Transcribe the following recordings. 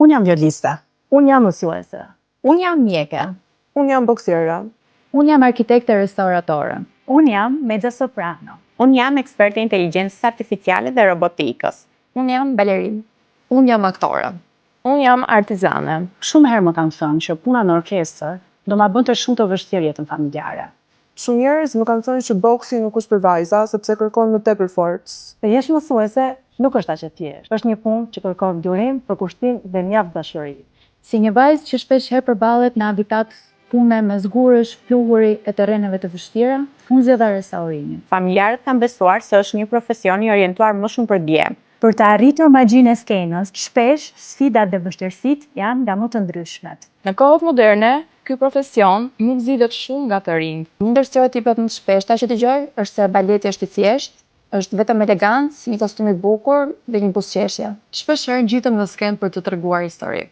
Unë jam violiste. Unë jam mësuese. Unë jam mjeke. Unë jam boksiere. Unë jam arkitekte restauratore. Unë jam mezzosoprano. Unë jam ekspert e inteligjencës artificiale dhe robotikës. Unë jam balerin. Unë jam aktore. Unë jam artizane. Shumë herë më kanë thënë që puna në orkestër do ma bënte shumë të vështirë jetën familjare. Shumë njerëz më kanë thënë që boksi nuk është për vajza, sepse kërkon më tepër forcë. Të jesh mësuese nuk është aq e thjeshtë. Është një punë që kërkon durim, përkushtim dhe mjaft dashuri. Si një vajzë që shpesh herë përballet në habitat pune me zgurësh, pluhuri e terreneve të vështira, unë zgjedha restaurimin. Familjarët kanë besuar se është një profesion i orientuar më shumë për djem. Për të arritur magjinë e skenës, shpesh sfidat dhe vështirësitë janë nga më të ndryshmet. Në kohët moderne, ky profesion nuk zgjidhet shumë nga të rinjt. Një ndër stereotipat më të shpeshta që dëgjoj është se baleti është i thjeshtë, është vetëm elegancë, një kostum i bukur dhe një buzëqeshje. Shpeshherë ngjitem në skenë për të treguar histori.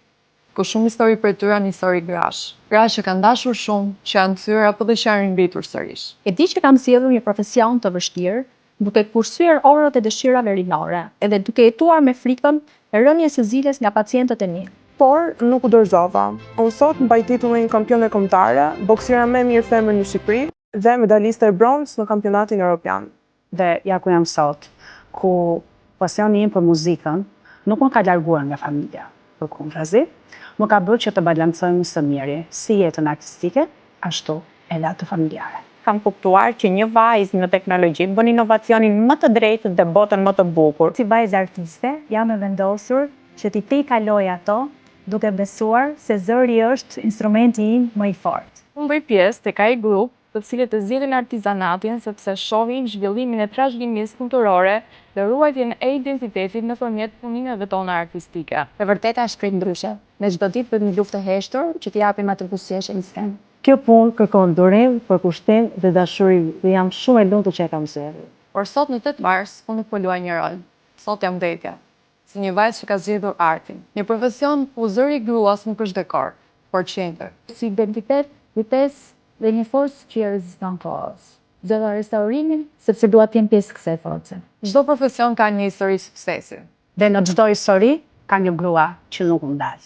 Ku shumë histori për tyre janë histori grash. Grash që kanë dashur shumë, që janë kthyer apo dhe që janë rimbitur sërish. E di që kam zgjedhur një profesion të vështirë, duke kursyer orët e dëshirave rinore, edhe duke jetuar me frikën e rënies së ziles nga pacientët e mi. Por nuk u dorëzova. Unë sot mbaj titullin kampione kombëtare, boksiera më e mirë femër në Shqipëri dhe medaliste e bronzë në kampionatin evropian. Dhe ja ku jam sot, ku pasioni im për muzikën nuk më ka larguar nga familja. Përkundrazi, më ka bërë që të balancojmë së miri si jetën artistike, ashtu edhe atë familjare. Kam kuptuar që një vajzë në teknologji bën inovacionin më të drejtë dhe botën më të bukur. Si vajzë artiste, jam e vendosur që t'i kaloj ato, duke besuar se zëri është instrumenti im më i fortë. Unë bëj pjesë tek ai grup të cilët e zgjidhin artizanatin sepse shohin zhvillimin e trashëgimisë kulturore dhe ruajtjen e identitetit nëpërmjet punimeve tona artistike. E vërteta shkret ndryshe. Ne çdo ditë bëjmë një luftë të heshtur që t'i japim atë buzëqeshje në skenë. Kjo punë kërkon durim, përkushtim dhe dashuri dhe jam shumë e lumtur që e kam zgjedhur. Por sot në 8 mars, unë nuk po luaj një rol. Sot jam Detja, si një vajzë që ka zgjedhur artin. Një profesion ku zëri i gruas nuk është dekor, por qendër. Si identitet, kujtesë dhe një forcë që reziston kohës. Zgjedha restaurimin sepse dua të jem pjesë kësaj force. Çdo profesion ka një histori suksesi. Dhe në çdo histori ka një grua që nuk u ndal.